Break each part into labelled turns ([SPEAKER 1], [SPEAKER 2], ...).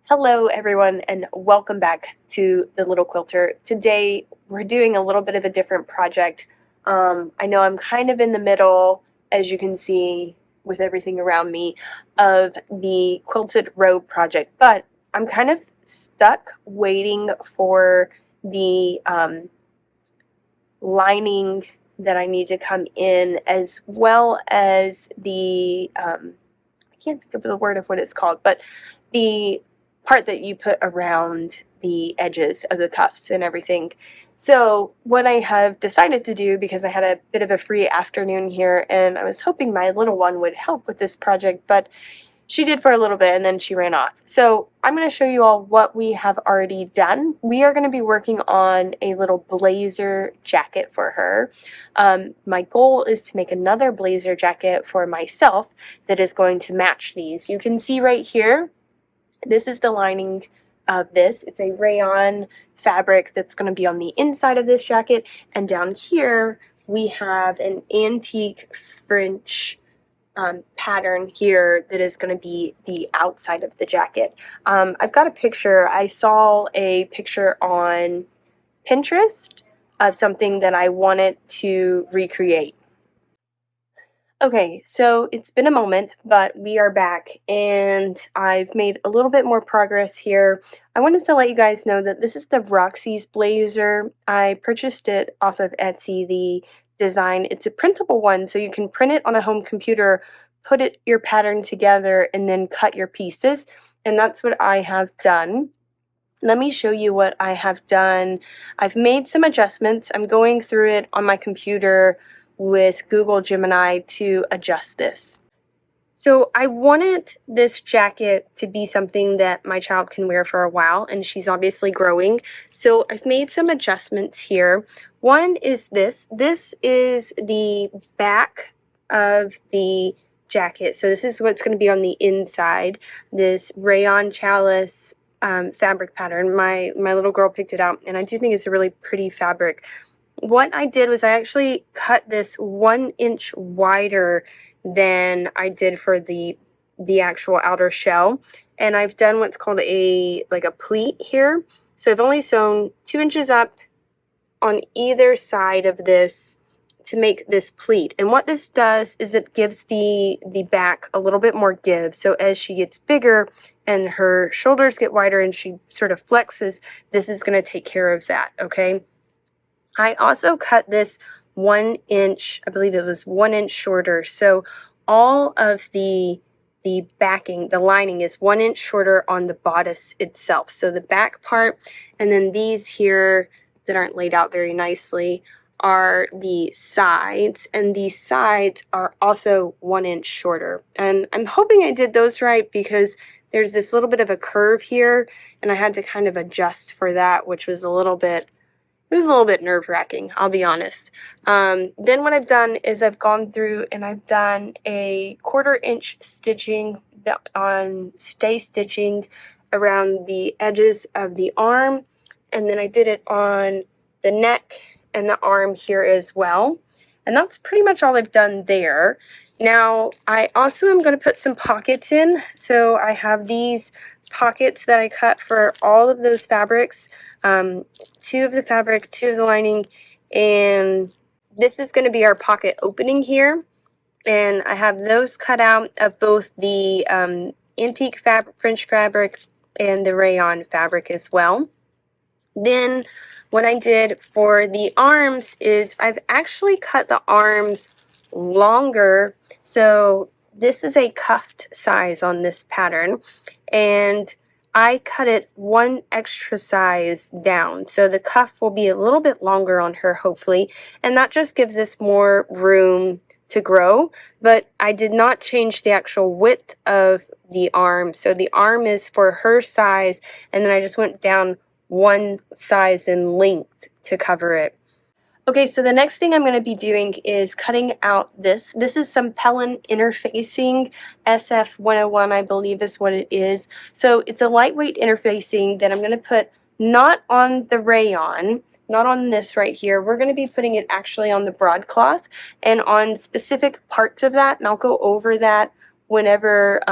[SPEAKER 1] Hello everyone and welcome back to The Little Quilter. Today we're doing a little bit of a different project. I know I'm kind of in the middle, as you can see with everything around me, of the quilted robe project, but I'm kind of stuck waiting for the lining that I need to come in, as well as the, I can't think of the word of what it's called, but the part that you put around the edges of the cuffs and everything. So what I have decided to do, because I had a bit of a free afternoon here and I was hoping my little one would help with this project, but she did for a little bit and then she ran off. So I'm going to show you all what we have already done. We are going to be working on a little blazer jacket for her. My goal is to make another blazer jacket for myself that is going to match these. You can see right here, this is the lining of this. It's a rayon fabric that's going to be on the inside of this jacket, and down here we have an antique French pattern here that is going to be the outside of the jacket. I've got a picture. I saw a picture on Pinterest of something that I wanted to recreate. Okay, so it's been a moment, but we are back and I've made a little bit more progress here. I wanted to let you guys know that this is the Roxie Blazer. I purchased it off of Etsy, the design. It's a printable one, so you can print it on a home computer, put your pattern together, and then cut your pieces. And that's what I have done. Let me show you what I have done. I've made some adjustments. I'm going through it on my computer with Google Gemini to adjust this. So I wanted this jacket to be something that my child can wear for a while, and she's obviously growing. So I've made some adjustments here. One is this. This is the back of the jacket. So this is what's going to be on the inside. This rayon chalice fabric pattern. My little girl picked it out, and I do think it's a really pretty fabric. What I did was I actually cut this 1 inch wider than I did for the actual outer shell, and I've done what's called a pleat here. So I've only sewn 2 inches up on either side of this to make this pleat. And what this does is it gives the back a little bit more give. So as she gets bigger and her shoulders get wider and she sort of flexes, this is going to take care of that, okay? I also cut this 1 inch, I believe it was 1 inch shorter. So all of the backing, the lining is 1 inch shorter on the bodice itself. So the back part, and then these here that aren't laid out very nicely are the sides, and these sides are also 1 inch shorter. And I'm hoping I did those right because there's this little bit of a curve here, and I had to kind of adjust for that, which was a little bit nerve-wracking, I'll be honest. Then what I've done is I've gone through and I've done a 1/4 inch stitching on stay stitching around the edges of the arm, and then I did it on the neck and the arm here as well. And that's pretty much all I've done there. Now, I also am going to put some pockets in. So I have these pockets that I cut for all of those fabrics. 2 of the fabric, 2 of the lining, and this is going to be our pocket opening here. And I have those cut out of both the antique French fabric and the rayon fabric as well. Then what I did for the arms is I've actually cut the arms longer. So this is a cuffed size on this pattern, and I cut it 1 extra size down. So the cuff will be a little bit longer on her, hopefully, and that just gives us more room to grow. But I did not change the actual width of the arm. So the arm is for her size, and then I just went down 1 size in length to cover it. Okay, so the next thing I'm going to be doing is cutting out this. This is some Pellin interfacing, SF101 I believe is what it is. So it's a lightweight interfacing that I'm going to put not on the rayon, not on this right here. We're going to be putting it actually on the broadcloth and on specific parts of that, and I'll go over that whenever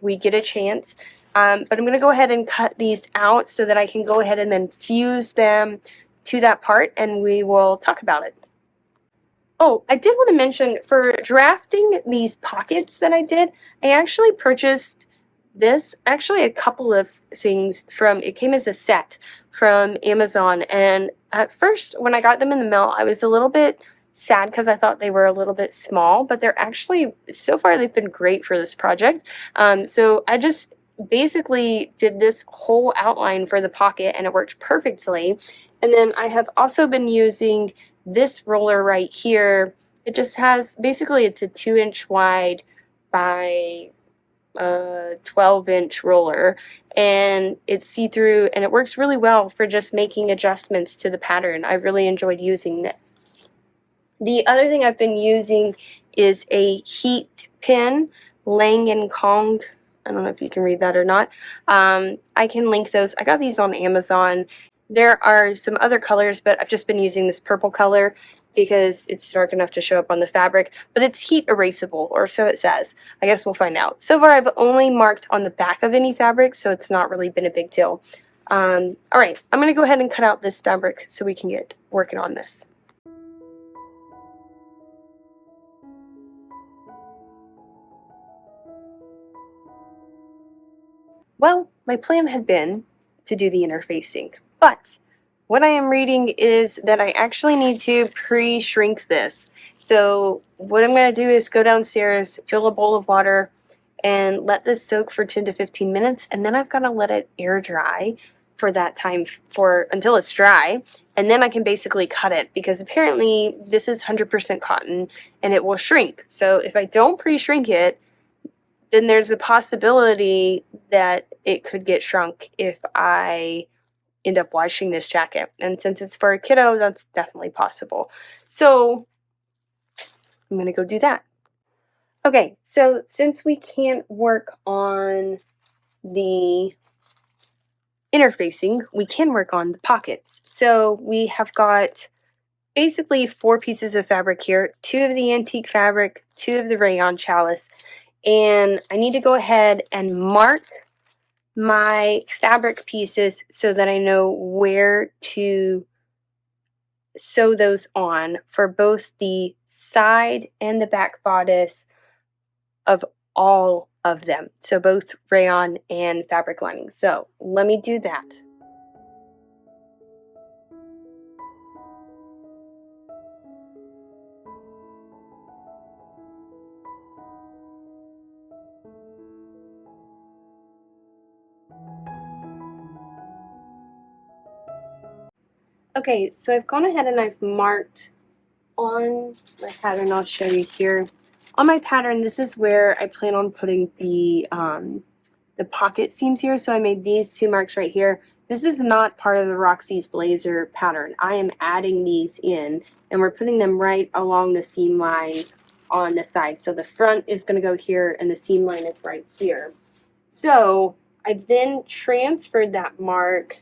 [SPEAKER 1] we get a chance. But I'm going to go ahead and cut these out so that I can go ahead and then fuse them to that part, and we will talk about it. Oh, I did want to mention, for drafting these pockets that I did, I actually purchased this, actually a couple of things from, it came as a set from Amazon, and at first when I got them in the mail, I was a little bit sad because I thought they were a little bit small, but they're actually, so far they've been great for this project. So I just basically did this whole outline for the pocket and it worked perfectly. And then I have also been using this roller right here. It just has, basically it's a 2-inch wide by 12-inch roller, and it's see-through, and it works really well for just making adjustments to the pattern. I really enjoyed using this. The other thing I've been using is a heat pin, Lang and Kong. I don't know if you can read that or not. I can link those. I got these on Amazon. There are some other colors, but I've just been using this purple color because it's dark enough to show up on the fabric, but it's heat erasable, or so it says. I guess we'll find out. So far, I've only marked on the back of any fabric, so it's not really been a big deal. All right, I'm going to go ahead and cut out this fabric so we can get working on this. Well, my plan had been to do the interfacing, but what I am reading is that I actually need to pre-shrink this. So what I'm going to do is go downstairs, fill a bowl of water, and let this soak for 10 to 15 minutes, and then I've got to let it air dry for that time, for until it's dry, and then I can basically cut it, because apparently this is 100% cotton and it will shrink. So if I don't pre-shrink it, then there's a possibility that it could get shrunk if I end up washing this jacket. And since it's for a kiddo, that's definitely possible. So I'm going to go do that. Okay, so since we can't work on the interfacing, we can work on the pockets. So we have got basically 4 pieces of fabric here, 2 of the antique fabric, 2 of the rayon challis, and I need to go ahead and mark my fabric pieces so that I know where to sew those on for both the side and the back bodice of all of them. So both rayon and fabric lining. So let me do that. Okay, so I've gone ahead and I've marked on my pattern. I'll show you here. On my pattern, this is where I plan on putting the pocket seams here. So I made these 2 marks right here. This is not part of the Roxie's Blazer pattern. I am adding these in, and we're putting them right along the seam line on the side. So the front is going to go here and the seam line is right here. So I then transferred that mark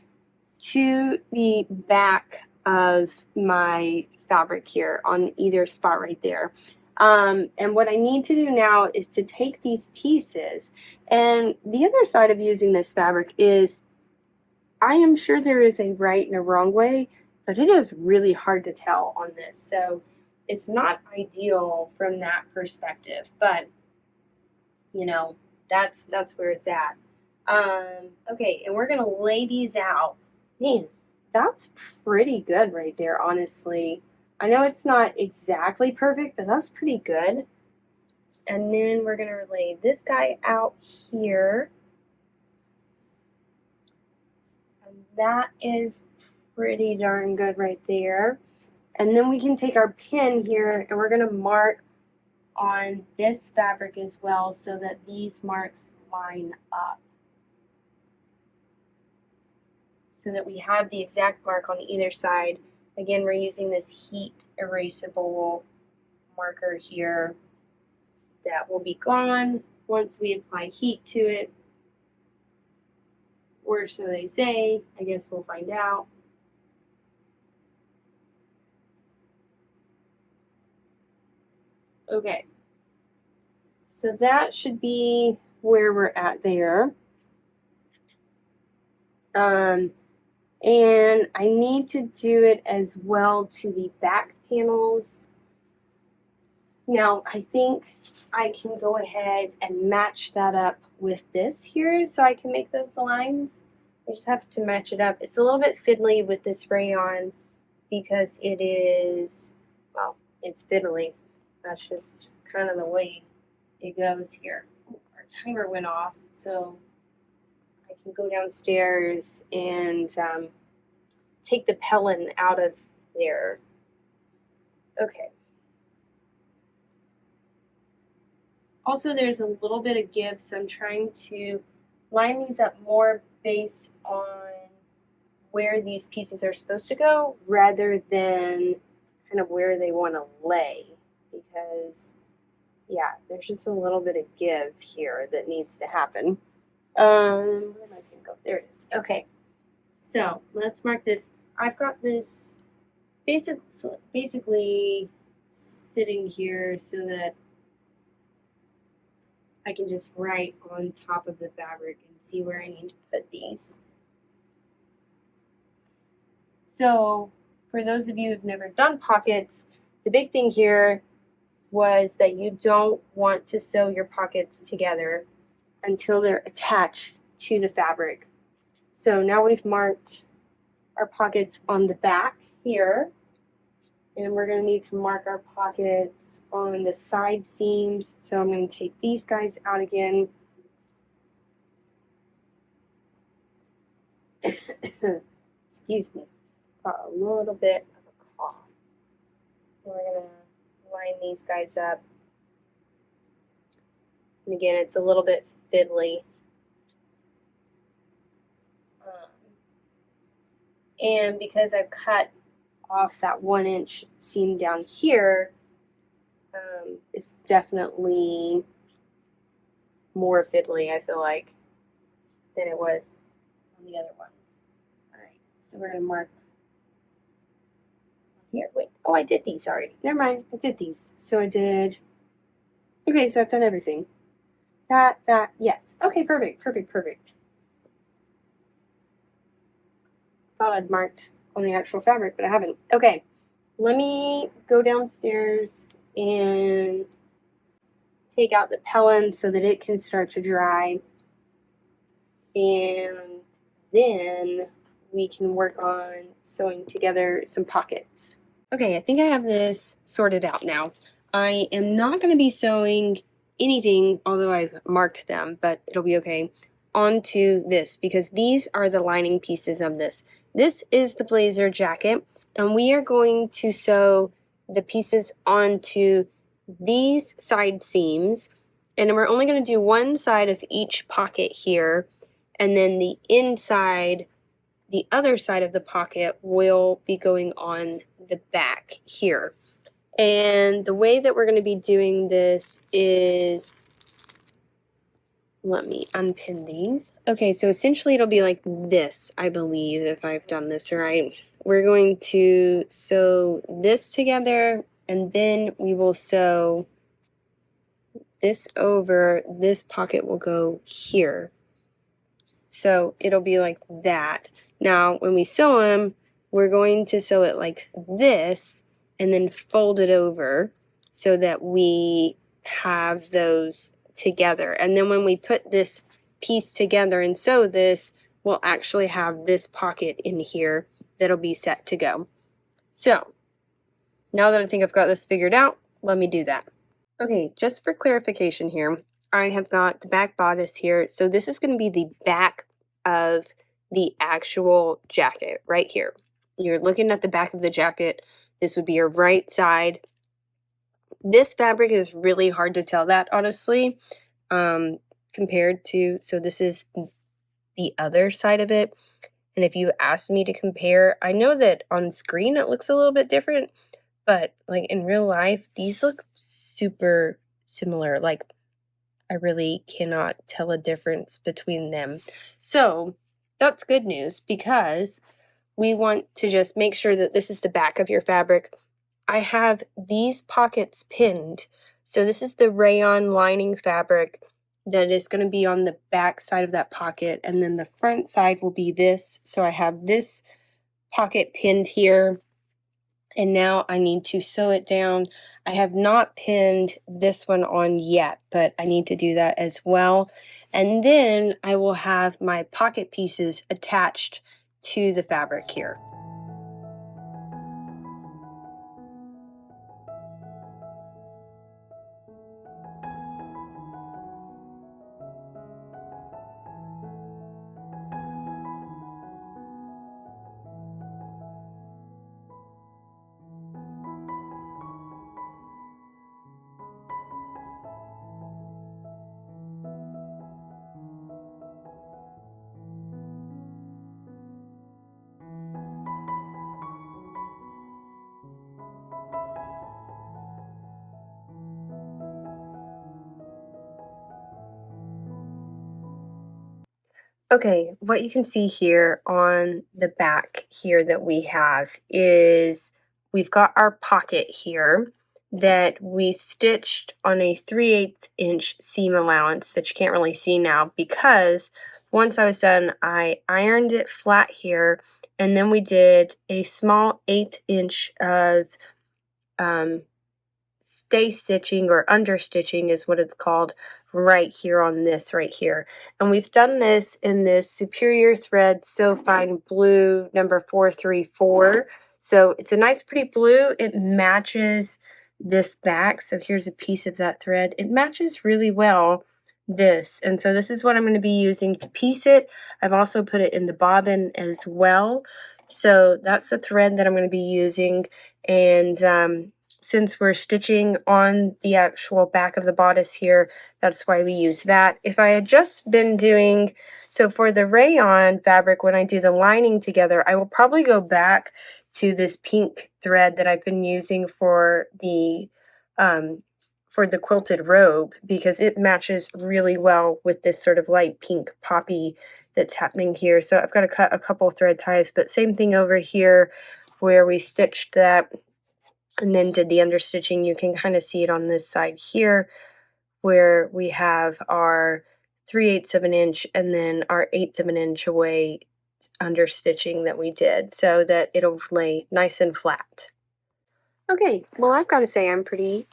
[SPEAKER 1] to the back of my fabric here on either spot right there. And what I need to do now is to take these pieces, and the other side of using this fabric is, I am sure there is a right and a wrong way, but it is really hard to tell on this. So it's not ideal from that perspective, but you know, that's where it's at. Okay, and we're gonna lay these out. Man, that's pretty good right there, honestly. I know it's not exactly perfect, but that's pretty good. And then we're gonna lay this guy out here. And that is pretty darn good right there. And then we can take our pin here and we're gonna mark on this fabric as well so that these marks line up. So that we have the exact mark on either side. Again, we're using this heat erasable marker here that will be gone once we apply heat to it. Or so they say. I guess we'll find out. Okay, so that should be where we're at there. And I need to do it as well to the back panels. Now, I think I can go ahead and match that up with this here so I can make those lines. I just have to match it up. It's a little bit fiddly with this rayon because it is, well, it's fiddly. That's just kind of the way it goes here. Ooh, our timer went off, so I can go downstairs and take the Pellin out of there. Okay. Also, there's a little bit of give, so I'm trying to line these up more based on where these pieces are supposed to go rather than kind of where they want to lay, because yeah, there's just a little bit of give here that needs to happen. Where am I going to go? There it is. Okay, so let's mark this. I've got this basically sitting here so that I can just write on top of the fabric and see where I need to put these. So for those of you who've never done pockets, the big thing here was that you don't want to sew your pockets together until they're attached to the fabric. So now we've marked our pockets on the back here, and we're going to need to mark our pockets on the side seams. So I'm going to take these guys out again. Excuse me, got a little bit of a cough. And we're going to line these guys up. And again, it's a little bit fiddly. And because I've cut off that 1-inch seam down here, it's definitely more fiddly, I feel like, than it was on the other ones. Alright, so we're going to mark here. Wait, oh, I did these already. Never mind, I did these. So I did, okay, so I've done everything. That, yes. Okay, perfect. Thought I'd marked on the actual fabric, but I haven't. Okay, let me go downstairs and take out the Pellin so that it can start to dry. And then we can work on sewing together some pockets. Okay, I think I have this sorted out now. I am not going to be sewing anything, although I've marked them, but it'll be okay, onto this because these are the lining pieces of this. This is the blazer jacket, and we are going to sew the pieces onto these side seams, and we're only going to do one side of each pocket here, and then the inside, the other side of the pocket will be going on the back here. And the way that we're going to be doing this is, let me unpin these. Okay, so essentially it'll be like this, I believe, if I've done this right. We're going to sew this together, and then we will sew this over. This pocket will go here. So it'll be like that. Now, when we sew them, we're going to sew it like this and then fold it over so that we have those together. And then when we put this piece together and sew this, we'll actually have this pocket in here that'll be set to go. So, now that I think I've got this figured out, let me do that. Okay, just for clarification here, I have got the back bodice here. So this is going to be the back of the actual jacket right here. You're looking at the back of the jacket. This would be your right side. This fabric is really hard to tell that, honestly, compared to, so this is the other side of it. And if you asked me to compare, I know that on screen it looks a little bit different, but like in real life, these look super similar. Like I really cannot tell a difference between them. So that's good news because we want to just make sure that this is the back of your fabric. I have these pockets pinned So this is the rayon lining fabric that is going to be on the back side of that pocket, and then the front side will be this. So I have this pocket pinned here, and now I need to sew it down. I have not pinned this one on yet, but I need to do that as well. And then I will have my pocket pieces attached to the fabric here. Okay, what you can see here on the back here that we have is we've got our pocket here that we stitched on a 3/8 inch seam allowance that you can't really see now, because once I was done, I ironed it flat here, and then we did a small 1/8 inch of stay stitching, or under stitching is what it's called, right here on this right here. And we've done this in this Superior Thread So Fine Blue number 434. So it's a nice pretty blue. It matches this back. So here's a piece of that thread. It matches really well this. And so this is what I'm going to be using to piece it. I've also put it in the bobbin as well. So that's the thread that I'm going to be using. And since we're stitching on the actual back of the bodice here, that's why we use that. If I had just been doing, so for the rayon fabric, when I do the lining together, I will probably go back to this pink thread that I've been using for the quilted robe, because it matches really well with this sort of light pink poppy that's happening here. So I've got to cut a couple thread ties, but same thing over here where we stitched that and then did the understitching. You can kind of see it on this side here where we have our 3/8 of an inch and then our 1/8 of an inch away understitching that we did, so that it'll lay nice and flat. Okay, well, I've got to say I'm pretty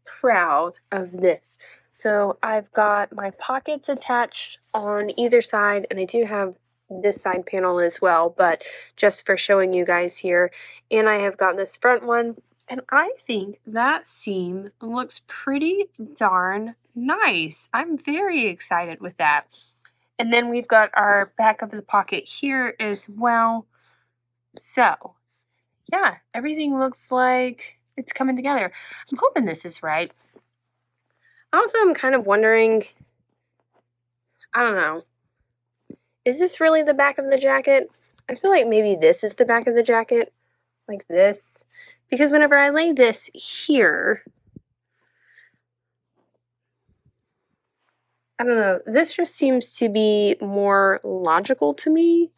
[SPEAKER 1] proud of this. So I've got my pockets attached on either side, and I do have this side panel as well, but just for showing you guys here. And I have got this front one, and I think that seam looks pretty darn nice. I'm very excited with that. And then we've got our back of the pocket here as well. So yeah, everything looks like it's coming together. I'm hoping this is right. Also, I'm kind of wondering, I don't know, is this really the back of the jacket? I feel like maybe this is the back of the jacket, like this, because whenever I lay this here, I don't know, this just seems to be more logical to me.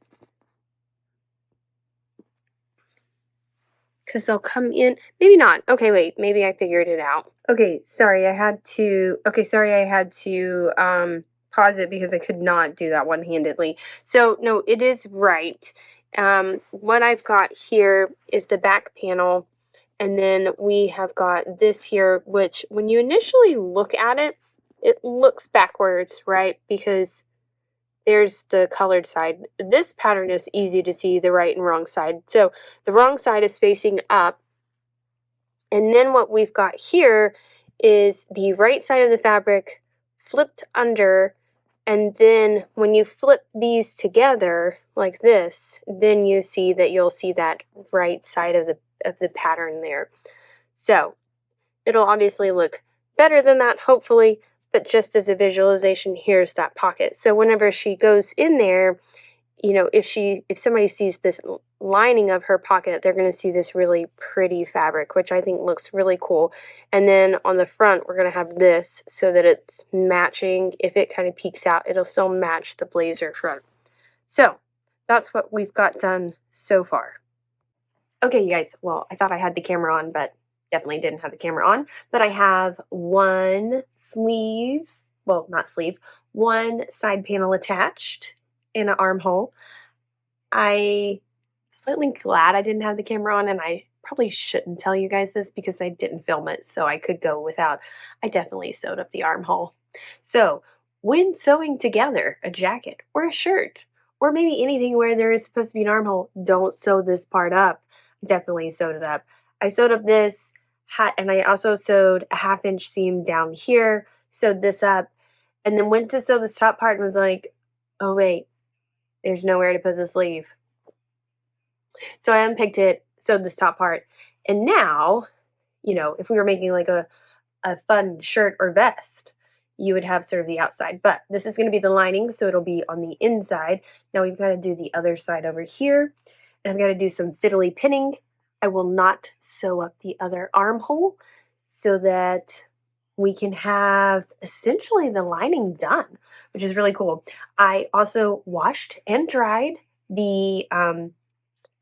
[SPEAKER 1] Because they'll come in, maybe not. Okay, wait, maybe I figured it out. Okay, sorry, I had to pause it because I could not do that one-handedly. So no, it is right. What I've got here is the back panel, and then we have got this here, which when you initially look at it, it looks backwards, right? Because there's the colored side. This pattern is easy to see the right and wrong side. So the wrong side is facing up. And then what we've got here is the right side of the fabric flipped under. And then when you flip these together like this, then you see that you'll see that right side of the pattern there. So it'll obviously look better than that, hopefully, but just as a visualization, here's that pocket. So whenever she goes in there, you know, if somebody sees this lining of her pocket, they're going to see this really pretty fabric, which I think looks really cool. And then on the front, we're going to have this so that it's matching. If it kind of peeks out, it'll still match the blazer front. So that's what we've got done so far. Okay, you guys, well, I thought I had the camera on, but Definitely didn't have the camera on, but I have one sleeve, well, not sleeve, one side panel attached in an armhole. I slightly glad I didn't have the camera on, and I probably shouldn't tell you guys this because I didn't film it, so I could go without. I definitely sewed up the armhole. So, when sewing together a jacket or a shirt, or maybe anything where there is supposed to be an armhole, don't sew this part up. Definitely sewed it up. I sewed up this hat, and I also sewed a 1/2 inch seam down here, sewed this up, and then went to sew this top part and was like, oh wait, there's nowhere to put the sleeve. So I unpicked it, sewed this top part, and now, you know, if we were making like a fun shirt or vest, you would have sort of the outside. But this is going to be the lining, so it'll be on the inside. Now we've got to do the other side over here, and I've got to do some fiddly pinning. I will not sew up the other armhole so that we can have essentially the lining done, which is really cool. I also washed and dried the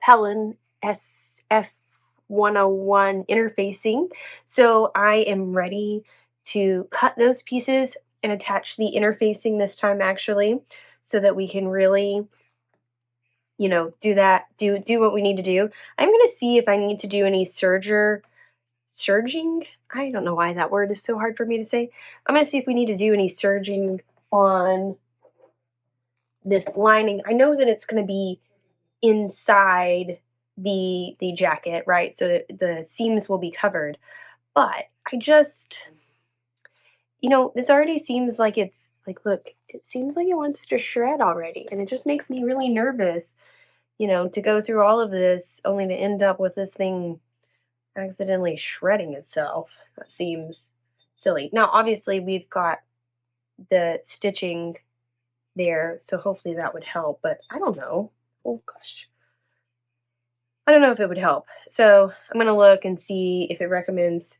[SPEAKER 1] Pellin SF101 interfacing. So I am ready to cut those pieces and attach the interfacing this time actually, so that we can really, you know, do what we need to do. I'm going to see if I need to do any serging. I don't know why that word is so hard for me to say. I'm going to see if we need to do any serging on this lining. I know that it's going to be inside the jacket, right? So that the seams will be covered. But I just, you know, this already seems like it's like, look, it seems like it wants to shred already. And it just makes me really nervous, you know, to go through all of this only to end up with this thing accidentally shredding itself. That seems silly. Now, obviously, we've got the stitching there, so hopefully that would help, but I don't know. Oh gosh. I don't know if it would help. So I'm going to look and see if it recommends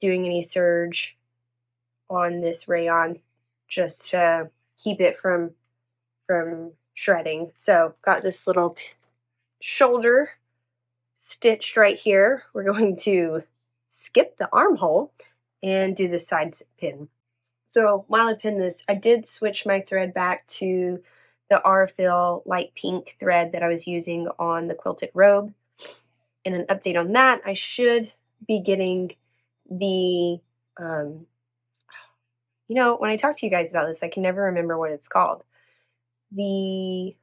[SPEAKER 1] doing any serge on this rayon just to keep it from shredding. So got this little shoulder stitched right here. We're going to skip the armhole and do the side pin. So while I pin this, I did switch my thread back to the Arfil light pink thread that I was using on the quilted robe. And an update on that, I should be getting the, you know, when I talk to you guys about this, I can never remember what it's called. The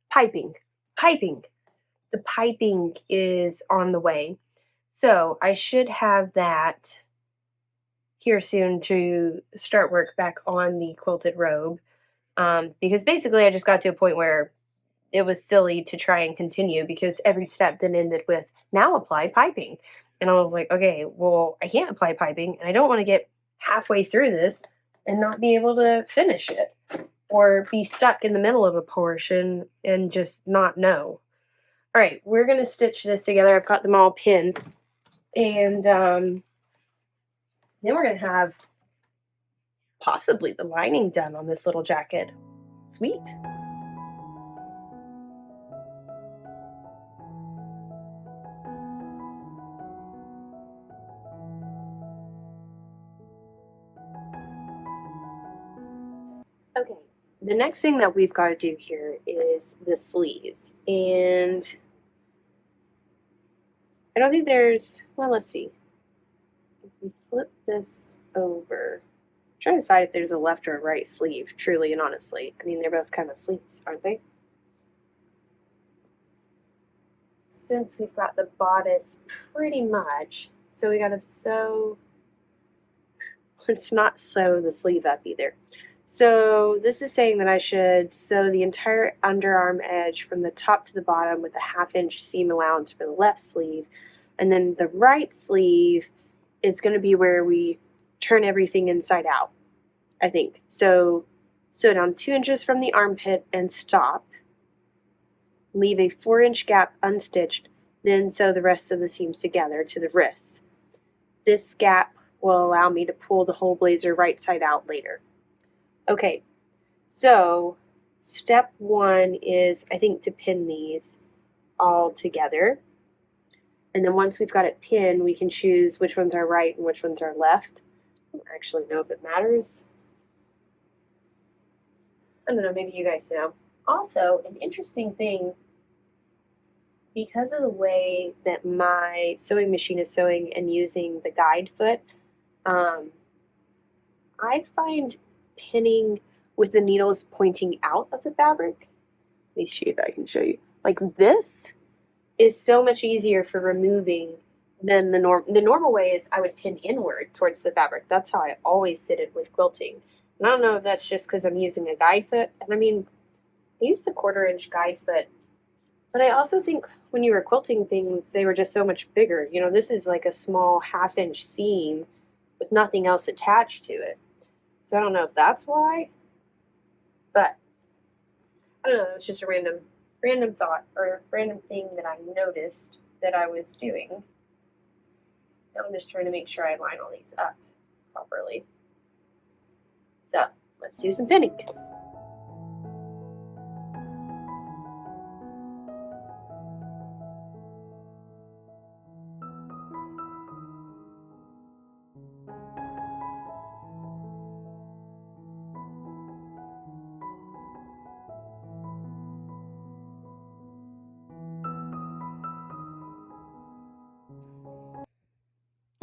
[SPEAKER 1] piping. Piping. The piping is on the way. So I should have that here soon to start work back on the quilted robe. Because basically I just got to a point where it was silly to try and continue because every step then ended with now apply piping. And I was like, okay, well, I can't apply piping and I don't want to get halfway through this and not be able to finish it or be stuck in the middle of a portion and just not know. All right, we're going to stitch this together. I've got them all pinned. And then we're going to have possibly the lining done on this little jacket. Sweet. Okay, the next thing that we've got to do here is the sleeves. And I don't think there's, well, let's see. If we flip this over, I'm trying to decide if there's a left or a right sleeve, truly and honestly. I mean, they're both kind of sleeves, aren't they? Since we've got the bodice pretty much, so we got to sew, let's not sew the sleeve up either. So this is saying that I should sew the entire underarm edge from the top to the bottom with a 1/2 inch seam allowance for the left sleeve. And then the right sleeve is going to be where we turn everything inside out, I think. So sew down 2 inches from the armpit and stop. Leave a 4-inch gap unstitched, then sew the rest of the seams together to the wrists. This gap will allow me to pull the whole blazer right side out later. Okay, so step 1 is, I think, to pin these all together. And then once we've got it pinned, we can choose which ones are right and which ones are left. I don't actually know if it matters. I don't know, maybe you guys know. Also, an interesting thing, because of the way that my sewing machine is sewing and using the guide foot, I find pinning with the needles pointing out of the fabric, let me see if I can show you, like this is so much easier for removing than the normal way is I would pin inward towards the fabric. That's how I always did it with quilting. And I don't know if that's just because I'm using a guide foot. And I mean, I used a 1/4-inch guide foot, but I also think when you were quilting things, they were just so much bigger. You know, this is like a small 1/2-inch seam with nothing else attached to it. So I don't know if that's why, but I don't know, it's just a random thought or random thing that I noticed that I was doing. Now I'm just trying to make sure I line all these up properly. So let's do some pinning.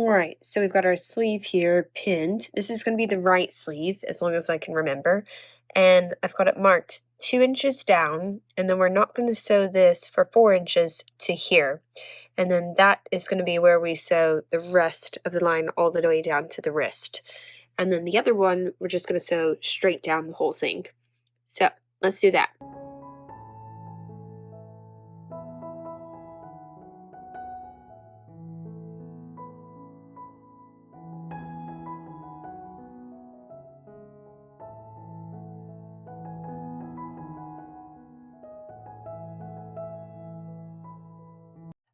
[SPEAKER 1] Alright, so we've got our sleeve here pinned. This is going to be the right sleeve, as long as I can remember. And I've got it marked 2 inches down, and then we're not going to sew this for 4 inches to here. And then that is going to be where we sew the rest of the line all the way down to the wrist. And then the other one, we're just going to sew straight down the whole thing. So let's do that.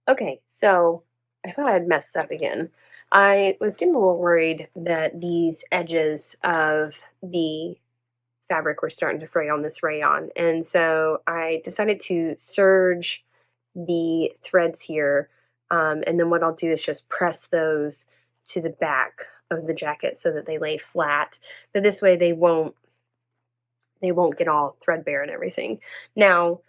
[SPEAKER 1] Okay, so I thought I'd messed up again. I was getting a little worried that these edges of the fabric were starting to fray on this rayon, and so I decided to serge the threads here, and then what I'll do is just press those to the back of the jacket so that they lay flat. But this way they won't get all threadbare and everything. Now,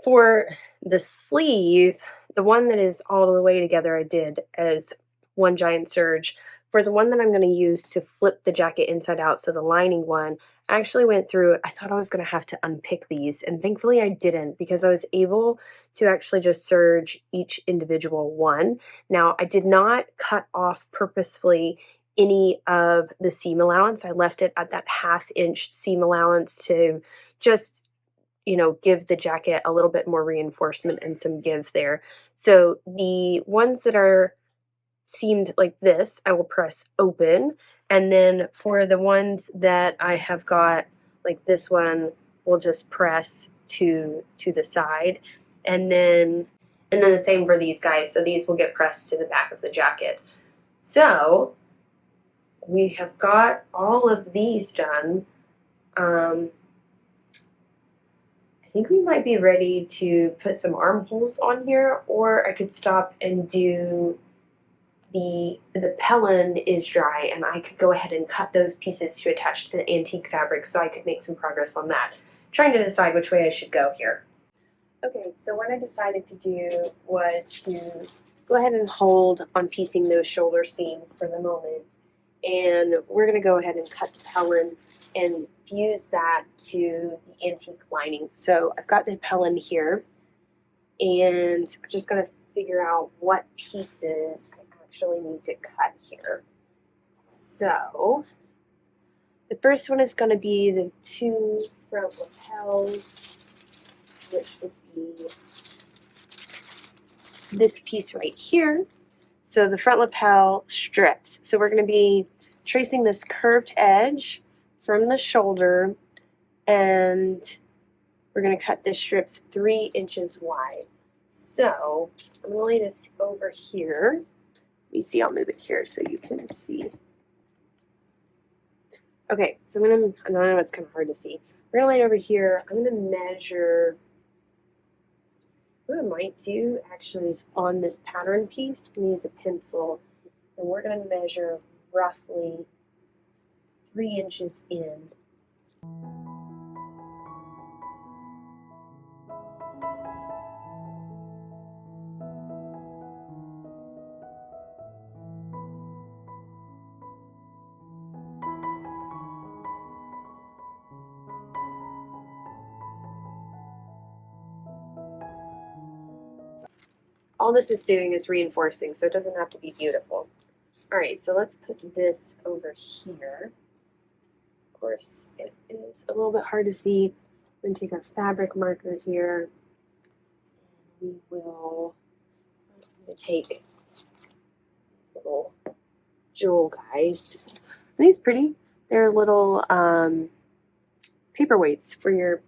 [SPEAKER 1] for the sleeve, the one that is all the way together I did as one giant serge. For the one that I'm going to use to flip the jacket inside out, so the lining one, I actually went through, I thought I was going to have to unpick these, and thankfully I didn't, because I was able to actually just serge each individual one. Now, I did not cut off purposefully any of the seam allowance. I left it at that 1/2-inch seam allowance to just, you know, give the jacket a little bit more reinforcement and some give there. So the ones that are seamed like this, I will press open. And then for the ones that I have got, like this one, we'll just press to the side. And then the same for these guys. So these will get pressed to the back of the jacket. So we have got all of these done. I think we might be ready to put some armholes on here, or I could stop and do the pellin is dry, and I could go ahead and cut those pieces to attach to the antique fabric, so I could make some progress on that. Trying to decide which way I should go here. Okay, so what I decided to do was to go ahead and hold on piecing those shoulder seams for the moment, and we're going to go ahead and cut the pellin and fuse that to the antique lining. So I've got the pellin here, and I'm just going to figure out what pieces I actually need to cut here. So the first one is going to be the 2 front lapels, which would be this piece right here. So the front lapel strips. So we're going to be tracing this curved edge from the shoulder, and we're going to cut this strips 3 inches wide. So I'm going to lay this over here. Let me see, I'll move it here so you can see. Okay, so I know it's kind of hard to see. We're going to lay it over here. I'm going to What I might do actually is on this pattern piece, I'm going to use a pencil, and we're going to measure roughly 3 inches in. All this is doing is reinforcing, so it doesn't have to be beautiful. All right, so let's put this over here. Of course, it is a little bit hard to see. We're going to take our fabric marker here. We will take these little jewel guys. Are these pretty? They're little paperweights for your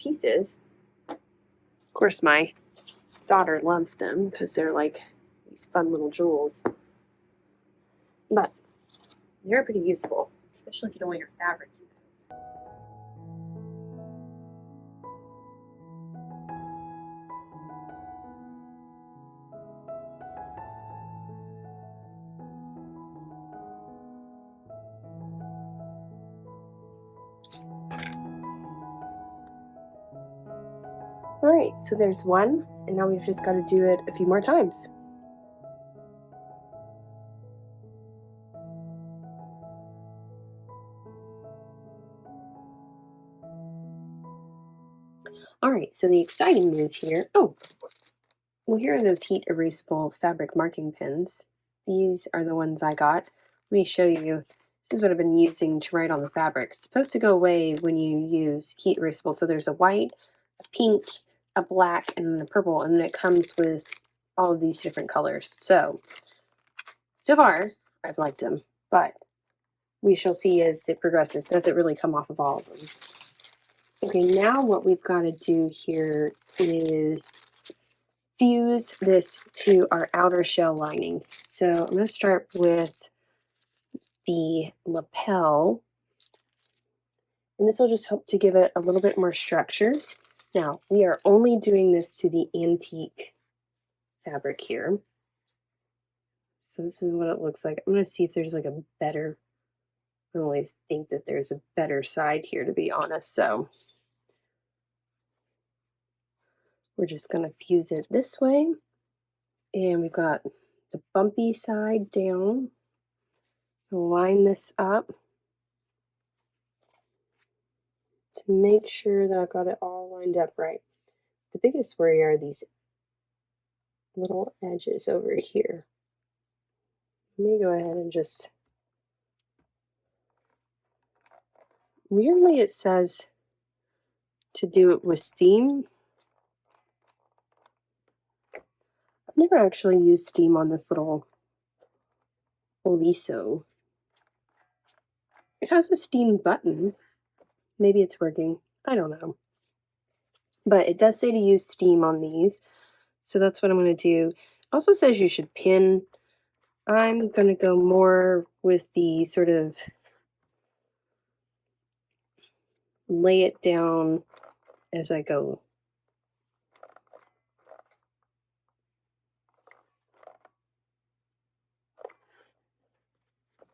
[SPEAKER 1] pieces. Of course, my daughter loves them because they're like these fun little jewels. But they're pretty useful, especially if you don't want your fabric to. Alright, so there's one, and now we've just got to do it a few more times. Alright, so the exciting news here, well, here are those heat erasable fabric marking pens. These are the ones I got. Let me show you. This is what I've been using to write on the fabric. It's supposed to go away when you use heat erasable. So there's a white, a pink, a black, and then a purple, and then it comes with all of these different colors. So far, I've liked them, but we shall see as it progresses. Does it really come off of all of them? Okay, now what we've got to do here is fuse this to our outer shell lining. So I'm going to start with the lapel, and this will just help to give it a little bit more structure. Now, we are only doing this to the antique fabric here. So this is what it looks like. I'm going to see if there's like a better, I don't really think that there's a better side here, to be honest. So we're just going to fuse it this way. And we've got the bumpy side down. Line this up to make sure that I've got it all lined up right. The biggest worry are these little edges over here. Let me go ahead and just, weirdly it says to do it with steam. I've never actually used steam on this little Oliso. It has a steam button. Maybe it's working. I don't know. But it does say to use steam on these. So that's what I'm going to do. It also says you should pin. I'm going to go more with the sort of lay it down as I go.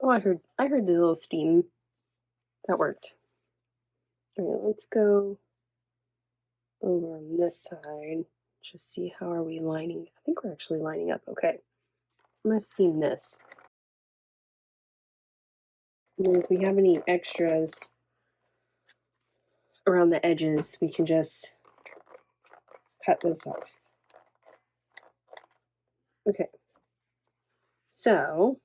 [SPEAKER 1] Oh, I heard the little steam. That worked. All right, let's go over on this side. Just see how are we lining. I think we're actually lining up okay. I'm going to steam this. And then if we have any extras around the edges, we can just cut those off. Okay. So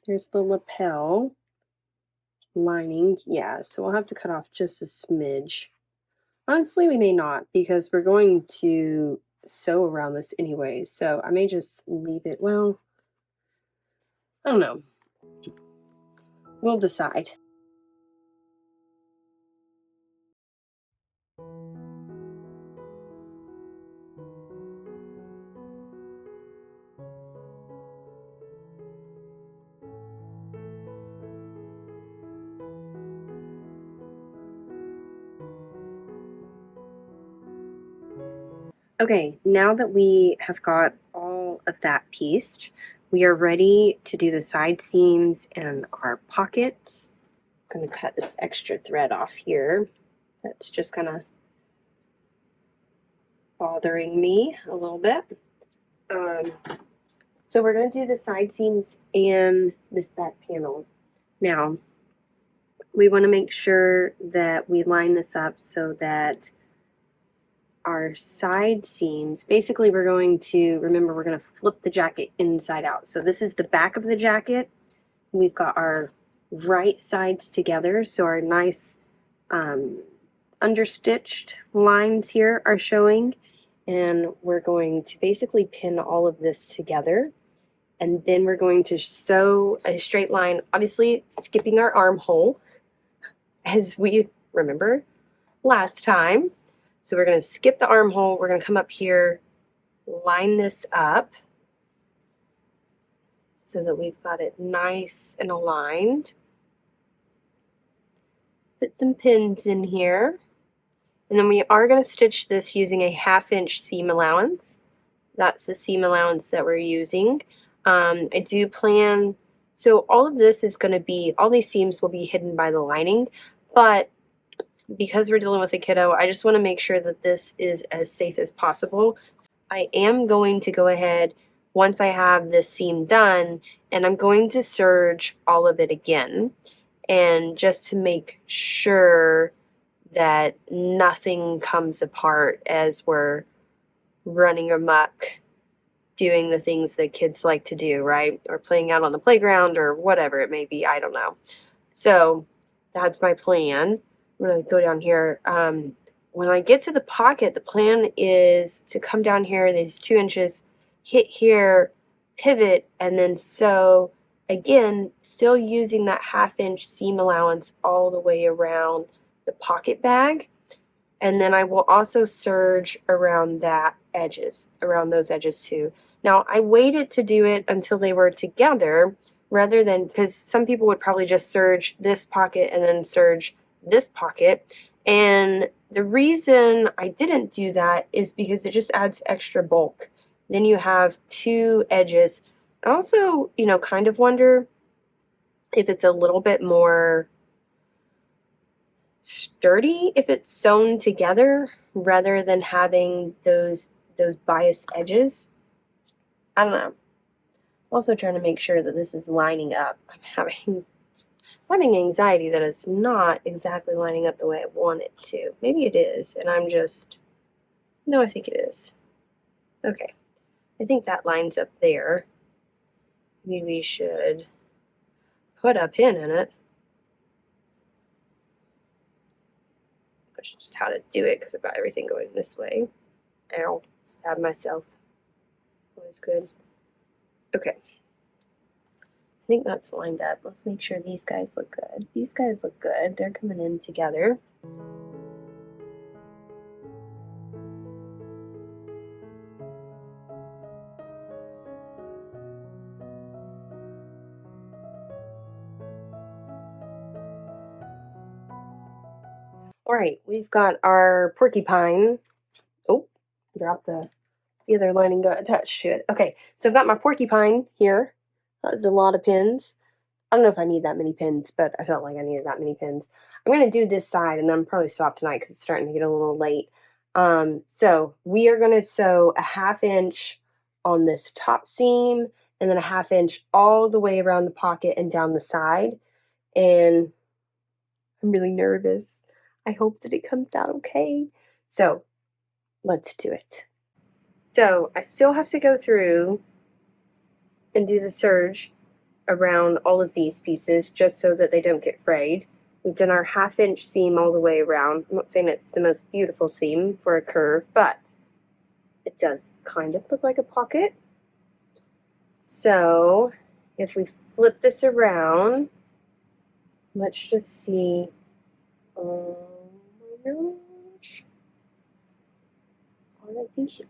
[SPEAKER 1] here's the lapel lining. Yeah, so we'll have to cut off just a smidge. Honestly, we may not, because we're going to sew around this anyway, so I may just leave it. Well, I don't know. We'll decide. Okay, now that we have got all of that pieced, we are ready to do the side seams and our pockets. I'm going to cut this extra thread off here. That's just kind of bothering me a little bit. So we're going to do the side seams and this back panel. Now, we want to make sure that we line this up so that our side seams, basically we're going to, remember, we're going to flip the jacket inside out. So this is the back of the jacket. We've got our right sides together, so our nice understitched lines here are showing, and we're going to basically pin all of this together, and then we're going to sew a straight line, obviously skipping our armhole as we remember last time. So we're going to skip the armhole, we're going to come up here, line this up so that we've got it nice and aligned. Put some pins in here, and then we are going to stitch this using a 1/2 inch seam allowance. That's the seam allowance that we're using. I do plan, so all of this is going to be, all these seams will be hidden by the lining, but because we're dealing with a kiddo, I just want to make sure that this is as safe as possible. So I am going to go ahead, once I have this seam done, and I'm going to serge all of it again, and just to make sure that nothing comes apart as we're running amok doing the things that kids like to do, right? Or playing out on the playground or whatever it may be, I don't know. So that's my plan. I'm going to go down here. When I get to the pocket, the plan is to come down here, these 2 inches, hit here, pivot, and then sew, again, still using that 1/2 inch seam allowance all the way around the pocket bag. And then I will also serge around those edges too. Now, I waited to do it until they were together rather than, because some people would probably just serge this pocket and then serge this pocket. And the reason I didn't do that is because it just adds extra bulk. Then you have 2 edges. I also, kind of wonder if it's a little bit more sturdy if it's sewn together rather than having those biased edges. I don't know. Also trying to make sure that this is lining up. I'm having anxiety that it's not exactly lining up the way I want it to. Maybe it is, and I'm just, no, I think it is. Okay, I think that lines up there. Maybe we should put a pin in it. Just how to do it because I've got everything going this way. Ow, stabbed myself. That was good. Okay. I think that's lined up. Let's make sure these guys look good. These guys look good. They're coming in together. Alright, we've got our porcupine. Oh, dropped the other lining, got attached to it. Okay, so I've got my porcupine here. That's a lot of pins. I don't know if I need that many pins, but I felt like I needed that many pins. I'm going to do this side, and then I'm probably stop tonight because it's starting to get a little late. So we are going to sew a 1/2 inch on this top seam, and then a 1/2 inch all the way around the pocket and down the side. And I'm really nervous. I hope that it comes out okay. So let's do it. So I still have to go through and do the serge around all of these pieces just so that they don't get frayed. We've done our 1/2 inch seam all the way around. I'm not saying it's the most beautiful seam for a curve, but it does kind of look like a pocket. So if we flip this around, let's just see. Oh my gosh.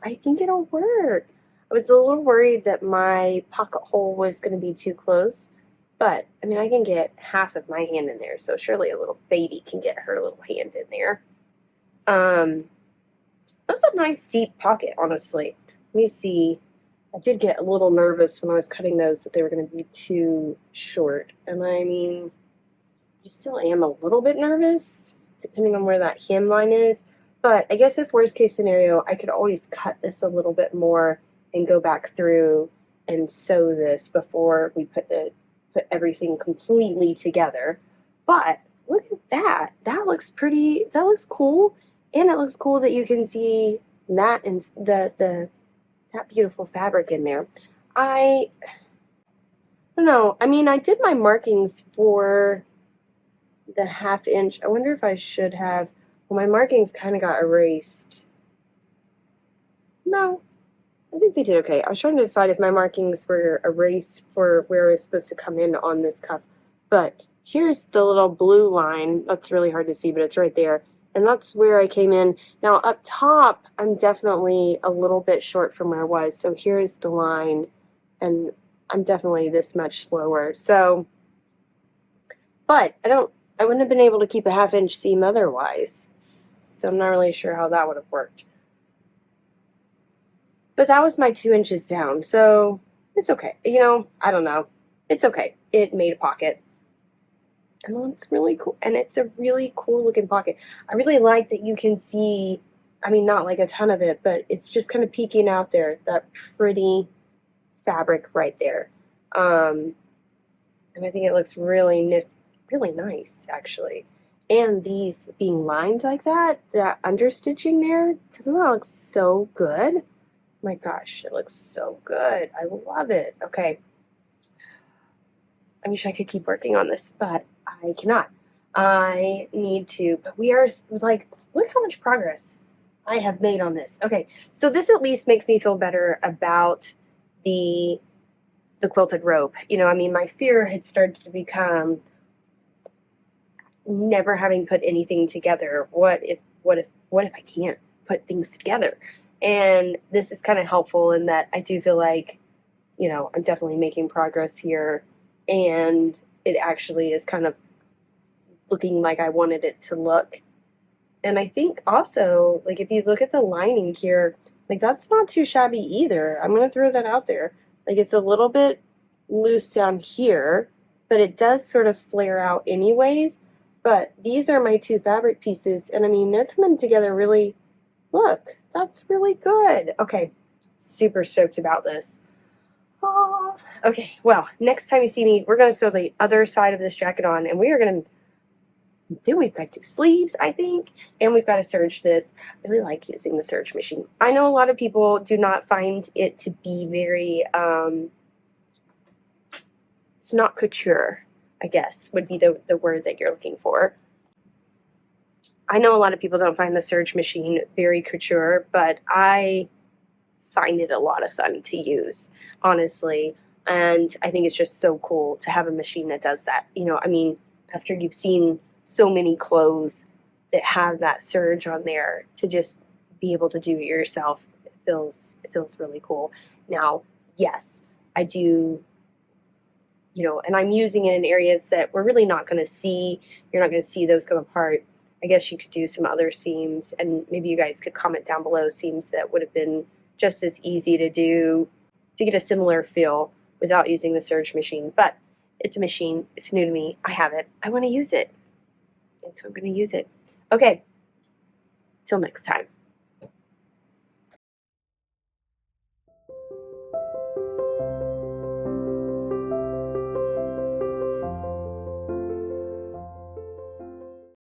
[SPEAKER 1] I think it'll work. I was a little worried that my pocket hole was going to be too close, but I mean, I can get half of my hand in there, so surely a little baby can get her little hand in there. That's a nice deep pocket, honestly. Let me see. I did get a little nervous when I was cutting those that they were going to be too short. And I mean, I still am a little bit nervous, depending on where that hemline is. But I guess if worst case scenario, I could always cut this a little bit more and go back through and sew this before we put everything completely together. But look at that. That looks pretty, that looks cool. And it looks cool that you can see that and that beautiful fabric in there. I don't know. I mean, I did my markings for the 1/2 inch. I wonder if I should have, well, my markings kind of got erased. No, I think they did okay. I was trying to decide if my markings were erased for where I was supposed to come in on this cuff. But here's the little blue line. That's really hard to see, but it's right there. And that's where I came in. Now up top, I'm definitely a little bit short from where I was. So here's the line, and I'm definitely this much slower. So, but I wouldn't have been able to keep a 1/2 inch seam otherwise. So I'm not really sure how that would have worked. But that was my 2 inches down, so it's okay. You know, I don't know. It's okay. It made a pocket. And it's really cool. And it's a really cool looking pocket. I really like that you can see, I mean, not like a ton of it, but it's just kind of peeking out there, that pretty fabric right there. And I think it looks really really nice, actually. And these being lined like that understitching there, doesn't that look so good? My gosh, it looks so good. I love it. Okay. I wish I could keep working on this, but I cannot. I need to, but we are like, look how much progress I have made on this. Okay, so this at least makes me feel better about the quilted robe. You know, I mean, my fear had started to become never having put anything together. What if I can't put things together? And this is kind of helpful in that I do feel like, you know, I'm definitely making progress here, and it actually is kind of looking like I wanted it to look. And I think also, like, if you look at the lining here, like, that's not too shabby either. I'm going to throw that out there. Like, it's a little bit loose down here, but it does sort of flare out anyways. But these are my 2 fabric pieces, and I mean, they're coming together really, look, that's really good. Okay, super stoked about this. Oh, okay, well, next time you see me, we're going to sew the other side of this jacket on, and we are going to, then we've got to do sleeves, I think, and we've got to serge this. I really like using the serge machine. I know a lot of people do not find it to be very, it's not couture, I guess, would be the word that you're looking for. I know a lot of people don't find the serge machine very couture, but I find it a lot of fun to use, honestly. And I think it's just so cool to have a machine that does that. You know, I mean, after you've seen so many clothes that have that serge on there, to just be able to do it yourself, it feels really cool. Now, yes, I do, you know, and I'm using it in areas that we're really not going to see. You're not going to see those come apart. I guess you could do some other seams, and maybe you guys could comment down below seams that would have been just as easy to do to get a similar feel without using the serge machine. But it's a machine. It's new to me. I have it. I want to use it. And so I'm going to use it. Okay. Till next time.